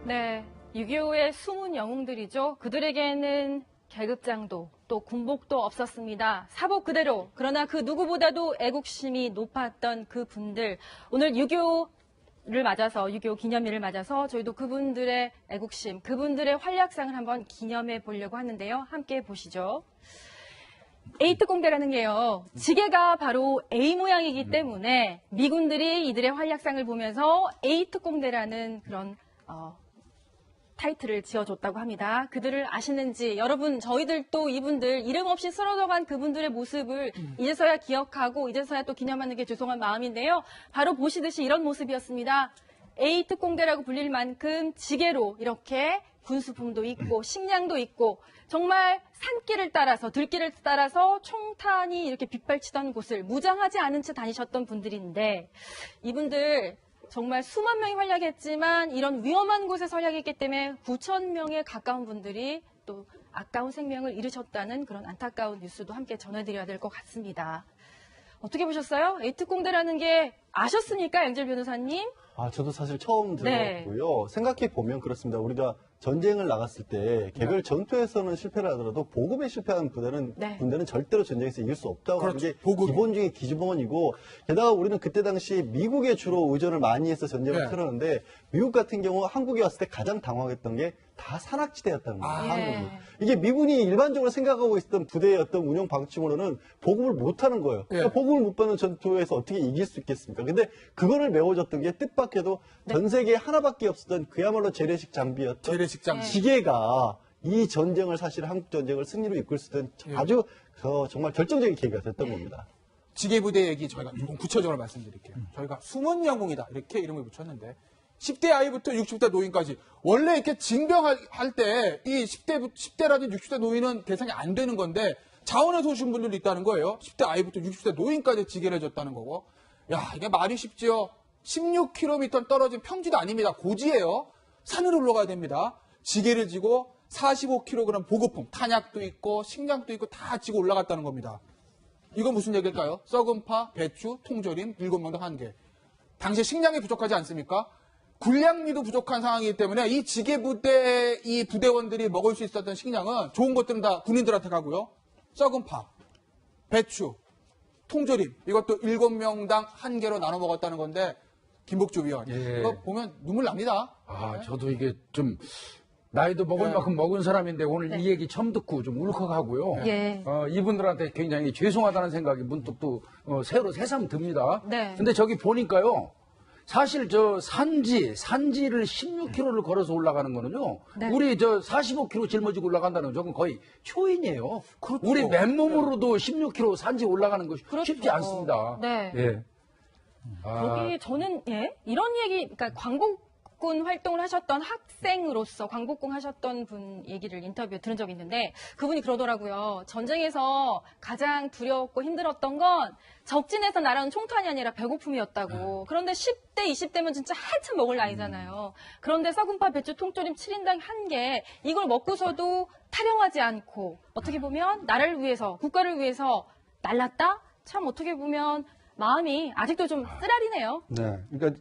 네, 6.25의 숨은 영웅들이죠. 그들에게는 계급장도 또 군복도 없었습니다. 사복 그대로. 그러나 그 누구보다도 애국심이 높았던 그 분들. 오늘 6.25를 맞아서, 6.25 기념일을 맞아서 저희도 그분들의 애국심, 그분들의 활약상을 한번 기념해 보려고 하는데요. 함께 보시죠. A특공대라는 게요, 지게가 바로 A 모양이기 때문에 미군들이 이들의 활약상을 보면서 A특공대라는 그런 타이틀을 지어줬다고 합니다. 그들을 아시는지 여러분, 저희들도 이분들 이름 없이 쓰러져간 그분들의 모습을 이제서야 기억하고 이제서야 또 기념하는 게 죄송한 마음인데요. 바로 보시듯이 이런 모습이었습니다. A특공대라고 불릴 만큼 지게로 이렇게 군수품도 있고 식량도 있고 정말 산길을 따라서 들길을 따라서 총탄이 이렇게 빗발치던 곳을 무장하지 않은 채 다니셨던 분들인데, 이분들 정말 수만 명이 활약했지만 이런 위험한 곳에서 활약했기 때문에 9천 명에 가까운 분들이 또 아까운 생명을 잃으셨다는 그런 안타까운 뉴스도 함께 전해드려야 될 것 같습니다. 어떻게 보셨어요? A특공대라는 게 아셨습니까, 양질 변호사님? 저도 사실 처음 들었고요. 네. 생각해보면 그렇습니다. 우리가 전쟁을 나갔을 때 개별 전투에서는 실패를 하더라도 보급에 실패한 군대는 절대로 전쟁에서 이길 수 없다고 하는 게 기본 중에 기본이고, 게다가 우리는 그때 당시 미국에 주로 의존을 많이 해서 전쟁을 치렀는데, 미국 같은 경우 한국에 왔을 때 가장 당황했던 게 다 산악지대였다는 거예요. 한국이. 이게 미군이 일반적으로 생각하고 있었던 부대의 어떤 운영 방침으로는 보급을 못하는 거예요. 그러니까 보급을 못 받는 전투에서 어떻게 이길 수 있겠습니까? 근데 그거를 메워줬던 게 뜻밖에도 전 세계에 하나밖에 없었던 그야말로 재래식 장비였던 지게가 이 전쟁을, 사실 한국 전쟁을 승리로 이끌 수 있던 아주 정말 결정적인 계기가 됐던 겁니다. 지게부대 얘기 저희가 조금 구체적으로 말씀드릴게요. 저희가 숨은 영웅이다 이렇게 이름을 붙였는데, 10대 아이부터 60대 노인까지 원래 이렇게 징병할 때 이 10대라든지 60대 노인은 대상이 안 되는 건데 자원에서 오신 분들도 있다는 거예요. 10대 아이부터 60대 노인까지 지게를 해줬다는 거고, 야, 이게 말이 쉽지요. 16km 떨어진 평지도 아닙니다. 고지예요. 산을 올라가야 됩니다. 지게를 지고 45kg 보급품, 탄약도 있고 식량도 있고 다 지고 올라갔다는 겁니다. 이건 무슨 얘기일까요? 썩은 파, 배추, 통조림, 7명당 1개. 당시에 식량이 부족하지 않습니까? 군량미도 부족한 상황이기 때문에 이 지게부대 이 부대원들이 먹을 수 있었던 식량은 좋은 것들은 다 군인들한테 가고요. 썩은 파, 배추, 통조림, 이것도 7명당 1개로 나눠 먹었다는 건데, 김복주 위원, 이거 보면 눈물 납니다. 저도 이게 좀 나이도 먹을 만큼 먹은 사람인데 오늘 이 얘기 처음 듣고 좀 울컥하고요. 이분들한테 굉장히 죄송하다는 생각이 문득 또 새삼 듭니다. 근데 저기 보니까요, 사실 저 산지를 16km를 걸어서 올라가는 거는요, 우리 45km 짊어지고 올라간다는 저건 거의 초인이에요. 우리 맨몸으로도 16km 산지 올라가는 것이 쉽지 않습니다. 여기 저는 이런 얘기, 그러니까 광복군 활동을 하셨던 학생으로서 광복군 하셨던 분 얘기를 인터뷰에 들은 적이 있는데, 그분이 그러더라고요. 전쟁에서 가장 두려웠고 힘들었던 건 적진에서 날아오는 총탄이 아니라 배고픔이었다고. 그런데 10대, 20대면 진짜 한참 먹을 나이잖아요. 그런데 썩은파, 배추, 통조림 7인당 1개, 이걸 먹고서도 타령하지 않고 어떻게 보면 나라를 위해서, 국가를 위해서 날랐다? 참 어떻게 보면 마음이 아직도 좀 쓰라리네요. 네, 그러니까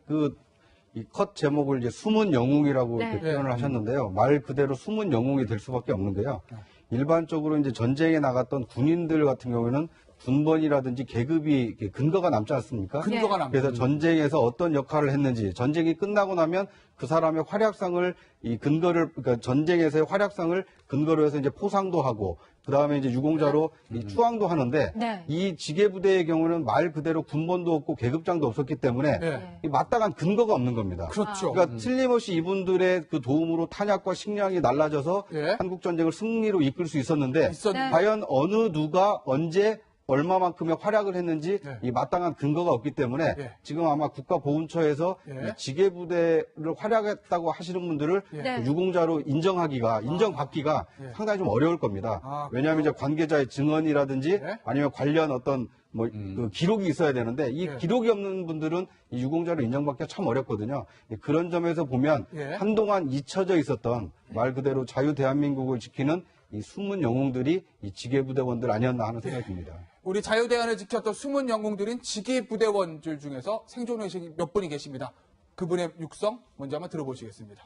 이 컷 제목을 이제 숨은 영웅이라고 이렇게 표현을 하셨는데요. 말 그대로 숨은 영웅이 될 수밖에 없는 게요. 일반적으로 이제 전쟁에 나갔던 군인들 같은 경우에는 군번이라든지 계급이 근거가 남지 않습니까? 근거가 남죠. 그래서 전쟁에서 어떤 역할을 했는지, 전쟁이 끝나고 나면 그 사람의 활약상을, 그러니까 전쟁에서의 활약상을 근거로 해서 이제 포상도 하고, 그 다음에 이제 유공자로 추앙도 하는데, 이 지게부대의 경우는 말 그대로 군번도 없고 계급장도 없었기 때문에 마땅한 근거가 없는 겁니다. 그렇죠. 그러니까 틀림없이 이분들의 그 도움으로 탄약과 식량이 날라져서 한국 전쟁을 승리로 이끌 수 있었는데, 과연 어느 누가 언제 얼마만큼의 활약을 했는지 이 마땅한 근거가 없기 때문에 지금 아마 국가보훈처에서 이 지게부대를 활약했다고 하시는 분들을 유공자로 인정받기가 상당히 좀 어려울 겁니다. 왜냐하면 이제 관계자의 증언이라든지 아니면 관련 어떤 그 기록이 있어야 되는데, 이 기록이 없는 분들은 이 유공자로 인정받기가 참 어렵거든요. 그런 점에서 보면 한동안 잊혀져 있었던 말 그대로 자유 대한민국을 지키는 이 숨은 영웅들이 이 지게부대원들 아니었나 하는 생각이 듭니다. 우리 자유대한을 지켰던 숨은 영웅들인 지게부대원들 중에서 생존하신 몇 분이 계십니다. 그분의 육성 먼저 한번 들어보시겠습니다.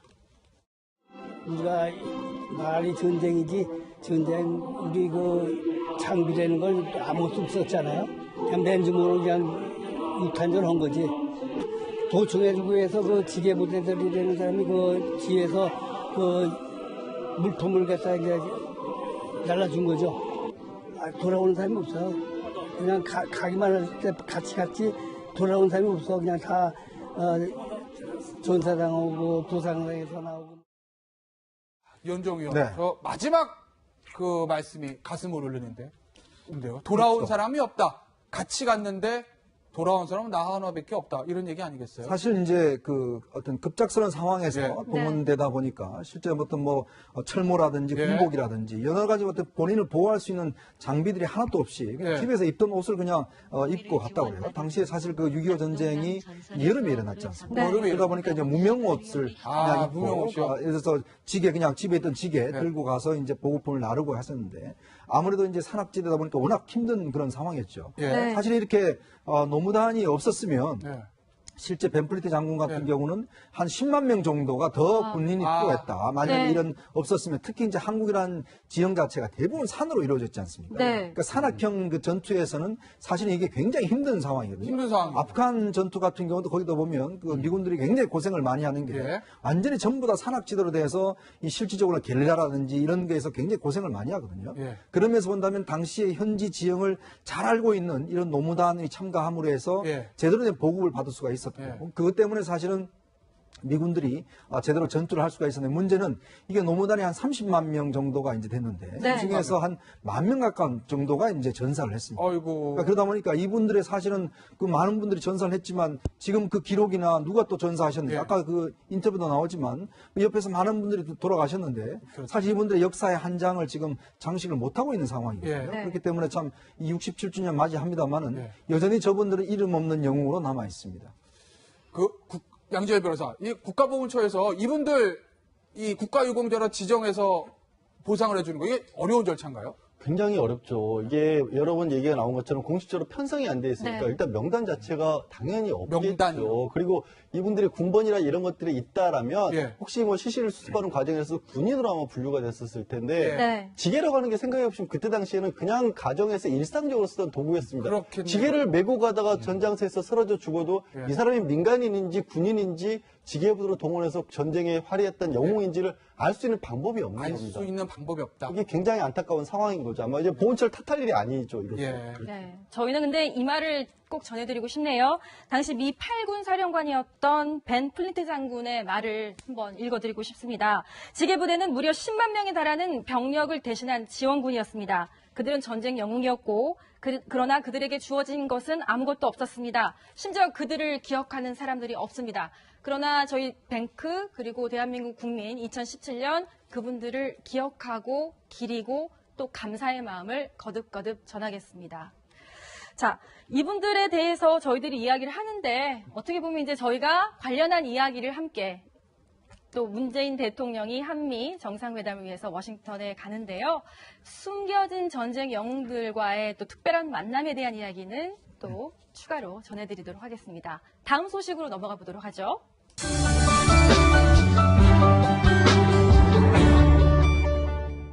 우리가 말이 전쟁이지 전쟁 우리 그 장비라는 걸 아무것도 없었잖아요. 그냥 맨주먹으로 그냥 유탄전 한 거지. 도청해주고 해서 그 지게부대들이 되는 사람이 그 뒤에서 그 물품을 갖다 이제 날라준 거죠. 돌아오는 사람이 없어. 그냥 가기만 할 때 같이 돌아오는 사람이 없어. 그냥 다 전사당하고 부상당해서 나오고. 연정이 형, 네. 저 마지막 그 말씀이 가슴을 울리는데, 근데요. 돌아온 그렇죠. 사람이 없다. 같이 갔는데 돌아온 사람은 나 하나밖에 없다. 이런 얘기 아니겠어요? 사실 이제 그 어떤 급작스러운 상황에서 예. 동원되다 보니까 실제 어떤 뭐 철모라든지 예. 군복이라든지 여러 가지 어떤 본인을 보호할 수 있는 장비들이 하나도 없이 그냥 예. 집에서 입던 옷을 그냥 입고 갔다고 그래요. 당시에 사실 그 6.25 전쟁이 여름에 일어났지 않습니까? 네. 그러다 보니까 이제 무명옷을 그냥 입고 무명옷이요? 그래서 지게 그냥 집에 있던 지게 네. 들고 가서 이제 보급품을 나르고 했었는데 아무래도 이제 산악지대다 보니까 워낙 힘든 그런 상황이었죠. 예. 네. 사실 이렇게 노무단이 없었으면 예. 실제 벤플리트 장군 같은 네. 경우는 한 10만 명 정도가 더 군인이 필요했다. 만약에 네. 이런 없었으면 특히 이제 한국이라는 지형 자체가 대부분 산으로 이루어졌지 않습니까? 네. 그러니까 산악형 그 전투에서는 사실 이게 굉장히 힘든 상황이거든요. 힘든 상황이에요. 아프간 전투 같은 경우도 거기다 보면 그 미군들이 굉장히 고생을 많이 하는 게 예. 완전히 전부 다 산악지대로 돼서 이 실질적으로 게릴라라든지 이런 데에서 굉장히 고생을 많이 하거든요. 예. 그러면서 본다면 당시에 현지 지형을 잘 알고 있는 이런 노무단이 참가함으로 해서 예. 제대로 된 보급을 받을 수가 있었고 예. 그것 때문에 사실은 미군들이 제대로 전투를 할 수가 있었는데 문제는 이게 노무단이 한 30만 명 정도가 이제 됐는데 네. 그 중에서 한 10,000명 가까운 정도가 이제 전사를 했습니다. 아이고. 그러니까 그러다 보니까 이분들의 사실은 그 많은 분들이 전사를 했지만 지금 그 기록이나 누가 또 전사하셨는지 예. 아까 그 인터뷰도 나오지만 그 옆에서 많은 분들이 돌아가셨는데 사실 이분들의 역사의 한 장을 지금 장식을 못하고 있는 상황이거든요. 예. 네. 그렇기 때문에 참 이 67주년 맞이합니다만은 예. 여전히 저분들은 이름 없는 영웅으로 남아 있습니다. 양지열 변호사, 이 국가보훈처에서 이분들 이 국가유공자로 지정해서 보상을 해주는 거 이게 어려운 절차인가요? 굉장히 어렵죠. 이게 여러 번 얘기가 나온 것처럼 공식적으로 편성이 안 돼 있으니까 네. 일단 명단 자체가 당연히 없겠죠. 명단이요? 그리고 이분들의 군번이나 이런 것들이 있다라면 예. 혹시 뭐 시신을 수습하는 과정에서 군인으로 아마 분류가 됐었을 텐데 네. 지게라고 하는 게 생각해 보시면 그때 당시에는 그냥 가정에서 일상적으로 쓰던 도구였습니다. 그렇겠네요. 지게를 메고 가다가 전장터에서 쓰러져 죽어도 예. 이 사람이 민간인인지 군인인지 지게부대로 동원해서 전쟁에 활약했던 영웅인지를 알 수 있는 방법이 없는 알 겁니다. 수 있는 방법이 없다. 이게 굉장히 안타까운 상황인 거죠. 아마 이제 보훈처를 탓할 일이 아니죠. 이렇게. 예. 네. 저희는 근데 이 말을 꼭 전해드리고 싶네요. 당시 미 8군 사령관이었던 벤 플린트 장군의 말을 한번 읽어드리고 싶습니다. 지게부대는 무려 10만 명에 달하는 병력을 대신한 지원군이었습니다. 그들은 전쟁 영웅이었고 그러나 그들에게 주어진 것은 아무것도 없었습니다. 심지어 그들을 기억하는 사람들이 없습니다. 그러나 저희 뱅크 그리고 대한민국 국민 2017년 그분들을 기억하고 기리고 또 감사의 마음을 거듭거듭 전하겠습니다. 자, 이분들에 대해서 저희들이 이야기를 하는데 어떻게 보면 이제 저희가 관련한 이야기를 함께 또 문재인 대통령이 한미 정상회담을 위해서 워싱턴에 가는데요. 숨겨진 전쟁 영웅들과의 또 특별한 만남에 대한 이야기는 또 추가로 전해드리도록 하겠습니다. 다음 소식으로 넘어가 보도록 하죠.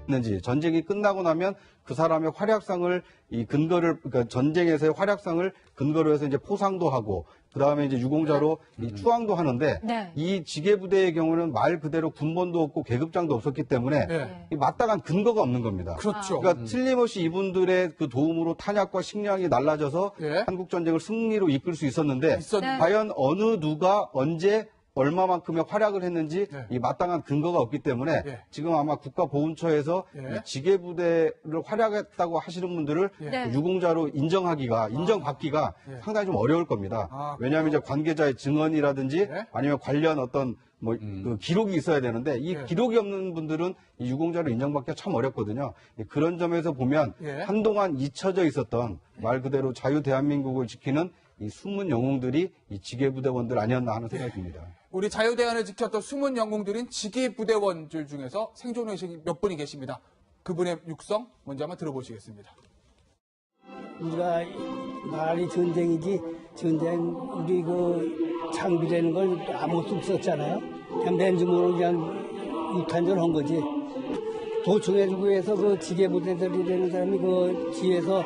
있는지 전쟁이 끝나고 나면 그 사람의 활약상을 그러니까 전쟁에서의 활약상을 근거로 해서 이제 포상도 하고 그 다음에 이제 유공자로 이 추앙도 하는데 네. 이 지게부대의 경우는 말 그대로 군번도 없고 계급장도 없었기 때문에 네. 이 마땅한 근거가 없는 겁니다. 그렇죠. 그러니까 틀림없이 이분들의 그 도움으로 탄약과 식량이 날라져서 예. 한국 전쟁을 승리로 이끌 수 있었는데 네. 과연 어느 누가 언제 얼마만큼의 활약을 했는지 네. 이 마땅한 근거가 없기 때문에 네. 지금 아마 국가보훈처에서 네. 이 지게부대를 활약했다고 하시는 분들을 네. 유공자로 인정받기가 네. 상당히 좀 어려울 겁니다. 아, 왜냐하면 이제 관계자의 증언이라든지 네. 아니면 관련 어떤 그 기록이 있어야 되는데 이 네. 기록이 없는 분들은 이 유공자로 인정받기가 참 어렵거든요. 그런 점에서 보면 예. 한동안 잊혀져 있었던 말 그대로 자유 대한민국을 지키는 이 숨은 영웅들이 이 지게부대원들 아니었나 하는 생각이 듭니다. 우리 자유대안을 지켰던 숨은 영웅들인 지게부대원들 중에서 생존 의식이 몇 분이 계십니다. 그분의 육성 먼저 한번 들어보시겠습니다. 우리가 말이 전쟁이지 전쟁 우리 그 장비라는 걸 아무것도 없었잖아요. 그냥 맨주먹으로 그냥 유탄전 한 거지. 도청해주기 위해서 그 지게부대들이 되는 사람이 그 뒤에서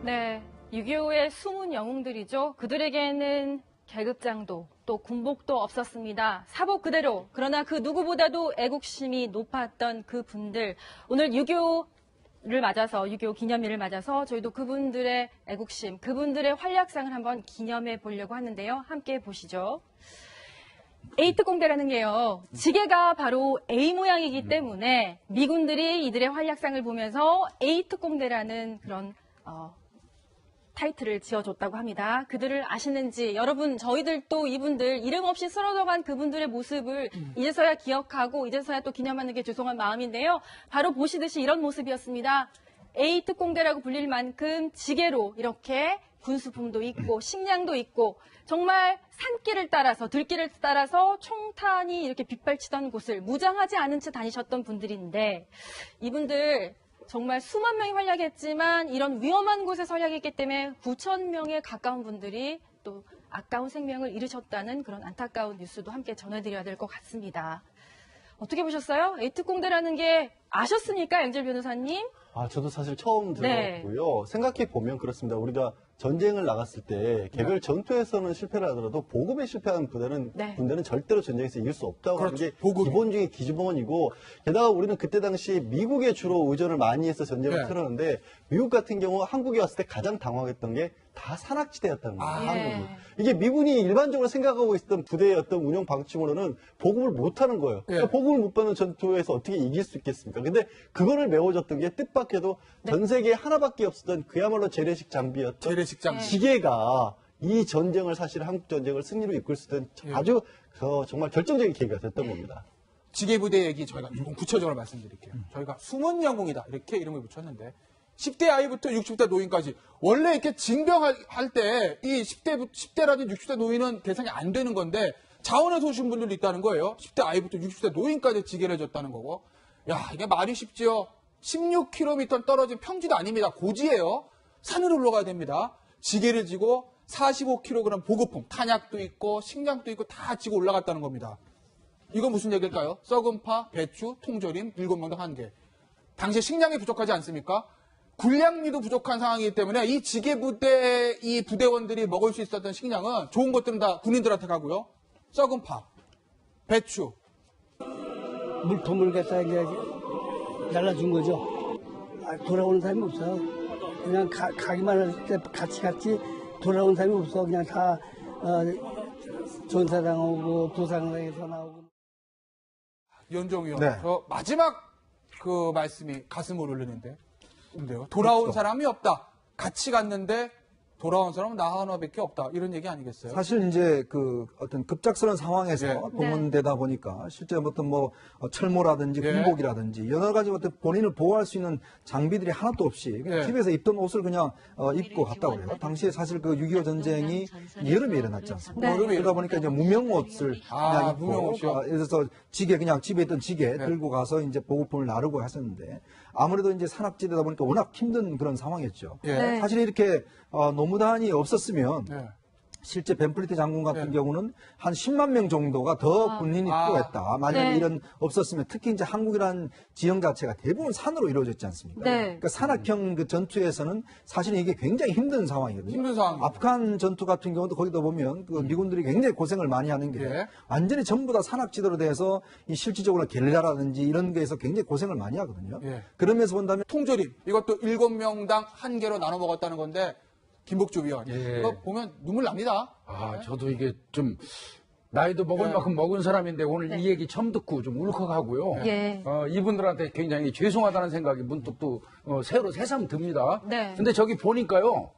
네, 6.25의 숨은 영웅들이죠. 그들에게는 계급장도 또 군복도 없었습니다. 사복 그대로. 그러나 그 누구보다도 애국심이 높았던 그 분들. 오늘 6.25를 맞아서, 6.25 기념일을 맞아서 저희도 그분들의 애국심, 그분들의 활약상을 한번 기념해 보려고 하는데요. 함께 보시죠. A특공대라는 게요, 지게가 바로 A 모양이기 때문에 미군들이 이들의 활약상을 보면서 A특공대라는 그런 타이틀을 지어줬다고 합니다. 그들을 아시는지 여러분, 저희들도 이분들 이름 없이 쓰러져간 그분들의 모습을 이제서야 기억하고 이제서야 또 기념하는 게 죄송한 마음인데요. 바로 보시듯이 이런 모습이었습니다. A특공대라고 불릴 만큼 지게로 이렇게 군수품도 있고 식량도 있고 정말 산길을 따라서 들길을 따라서 총탄이 이렇게 빗발치던 곳을 무장하지 않은 채 다니셨던 분들인데 이분들 정말 수만 명이 활약했지만 이런 위험한 곳에서 활약했기 때문에 9천 명에 가까운 분들이 또 아까운 생명을 잃으셨다는 그런 안타까운 뉴스도 함께 전해드려야 될 것 같습니다. 어떻게 보셨어요? A특공대라는 게 아셨습니까? 양질 변호사님? 저도 사실 처음 들어봤고요. 생각해보면 그렇습니다. 우리가 전쟁을 나갔을 때 개별 전투에서는 실패를 하더라도 보급에 실패한 군대는 절대로 전쟁에서 이길 수 없다고 하는 게 기본 중에 기본이고, 게다가 우리는 그때 당시 미국에 주로 의존을 많이 해서 전쟁을 치렀는데 미국 같은 경우 한국에 왔을 때 가장 당황했던 게 다 산악지대였다는 거예요. 한국이. 이게 미군이 일반적으로 생각하고 있었던 부대의 어떤 운영 방침으로는 보급을 못하는 거예요. 그러니까 보급을 못 받는 전투에서 어떻게 이길 수 있겠습니까? 근데 그거를 메워줬던 게 뜻밖에도 전 세계에 하나밖에 없었던 그야말로 재래식 장비였던 지게가 이 전쟁을, 사실 한국 전쟁을 승리로 이끌 수 있던 아주 정말 결정적인 계기가 됐던 겁니다. 지게부대 얘기 저희가 조금 구체적으로 말씀드릴게요. 저희가 숨은 영웅이다 이렇게 이름을 붙였는데 10대 아이부터 60대 노인까지 원래 이렇게 징병할 때 이 10대라든지 60대 노인은 대상이 안 되는 건데 자원에서 오신 분들도 있다는 거예요. 10대 아이부터 60대 노인까지 지게를 해줬다는 거고. 야, 이게 말이 쉽지요. 16km 떨어진 평지도 아닙니다. 고지예요. 산으로 올라가야 됩니다. 지게를 지고 45kg 보급품, 탄약도 있고 식량도 있고 다 지고 올라갔다는 겁니다. 이거 무슨 얘기일까요? 썩은 파, 배추, 통조림, 7명당 1개. 당시에 식량이 부족하지 않습니까? 군량미도 부족한 상황이기 때문에 이 지게부대, 이 부대원들이 먹을 수 있었던 식량은 좋은 것들은 다 군인들한테 가고요. 썩은 파, 배추. 물품을 갖다 이제 날라준 거죠. 돌아오는 사람이 없어요. 그냥 가기만 할 때 같이 돌아오는 사람이 없어. 그냥 다 전사당하고 부상당해서 나오고. 연종이요. 네. 마지막 그 말씀이 가슴을 울리는데. 근데요. 돌아온 그렇죠. 사람이 없다. 같이 갔는데 돌아온 사람은 나 하나밖에 없다. 이런 얘기 아니겠어요? 사실 이제 그 어떤 급작스러운 상황에서 동원되다 보니까 실제 어떤 철모라든지 군복이라든지 여러 가지 어떤 본인을 보호할 수 있는 장비들이 하나도 없이 그냥 집에서 입던 옷을 그냥 입고 갔다고 그래요. 당시에 사실 그 6.25 전쟁이 여름에 일어났지 않습니까? 그러다 보니까 이제 무명옷을 그냥 입고 그래서 지게 그냥 집에 있던 지게 들고 가서 이제 보급품을 나르고 했었는데 아무래도 이제 산악지대다 보니까 워낙 힘든 그런 상황이었죠. 사실 이렇게 노무단이 없었으면 실제 벤플리트 장군 같은 경우는 한 10만 명 정도가 더 군인이 필요했다. 만약에 이런 없었으면 특히 이제 한국이라는 지형 자체가 대부분 산으로 이루어졌지 않습니까? 그러니까 산악형 그 전투에서는 사실 이게 굉장히 힘든 상황이거든요. 힘든 상황. 아프간 전투 같은 경우도 거기다 보면 그 미군들이 굉장히 고생을 많이 하는 게 완전히 전부 다 산악지대로 돼서 이 실질적으로 게릴라라든지 이런 데에서 굉장히 고생을 많이 하거든요. 그러면서 본다면 통조림 이것도 7명당 1개로 나눠 먹었다는 건데 김복주 위원 이거 보면 눈물 납니다. 저도 이게 좀 나이도 먹을 만큼 먹은 사람인데 오늘 이 얘기 처음 듣고 좀 울컥하고요. 이분들한테 굉장히 죄송하다는 생각이 문득 또 새삼 듭니다. 근데 저기 보니까요.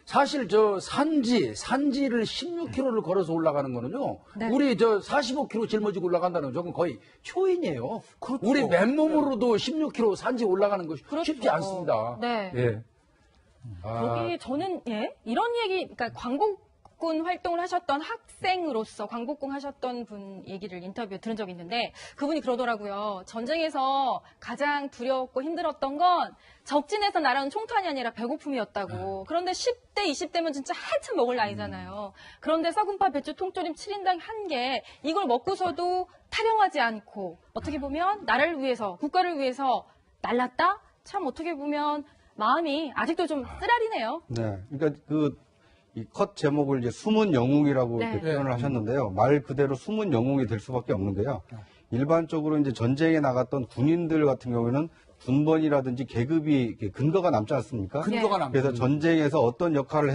사실 저 산지를 16km를 걸어서 올라가는 거는요. 우리 저 45km 짊어지고 올라간다는 건 저건 거의 초인이에요. 그렇죠. 우리 맨몸으로도 16km 산지 올라가는 것이 쉽지 않습니다. 여기 저는 이런 얘기, 그러니까 광복 적군 활동을 하셨던 학생으로서 광복궁 하셨던 분 얘기를 인터뷰 들은 적이 있는데 그분이 그러더라고요. 전쟁에서 가장 두려웠고 힘들었던 건 적진에서 날아오는 총탄이 아니라 배고픔이었다고. 그런데 10대, 20대면 진짜 한참 먹을 나이잖아요. 그런데 썩은파, 배추, 통조림 7인당 1개 이걸 먹고서도 타령하지 않고 어떻게 보면 나라를 위해서 국가를 위해서 날랐다? 참 어떻게 보면 마음이 아직도 좀 쓰라리네요. 네. 그러니까 이 컷 제목을 이제 숨은 영웅이라고 이렇게 표현을 하셨는데요. 말 그대로 숨은 영웅이 될 수밖에 없는 게요. 일반적으로 이제 전쟁에 나갔던 군인들 같은 경우에는 군번이라든지 계급이 근거가 남지 않습니까? 근거가 남죠. 그래서 전쟁에서 어떤 역할을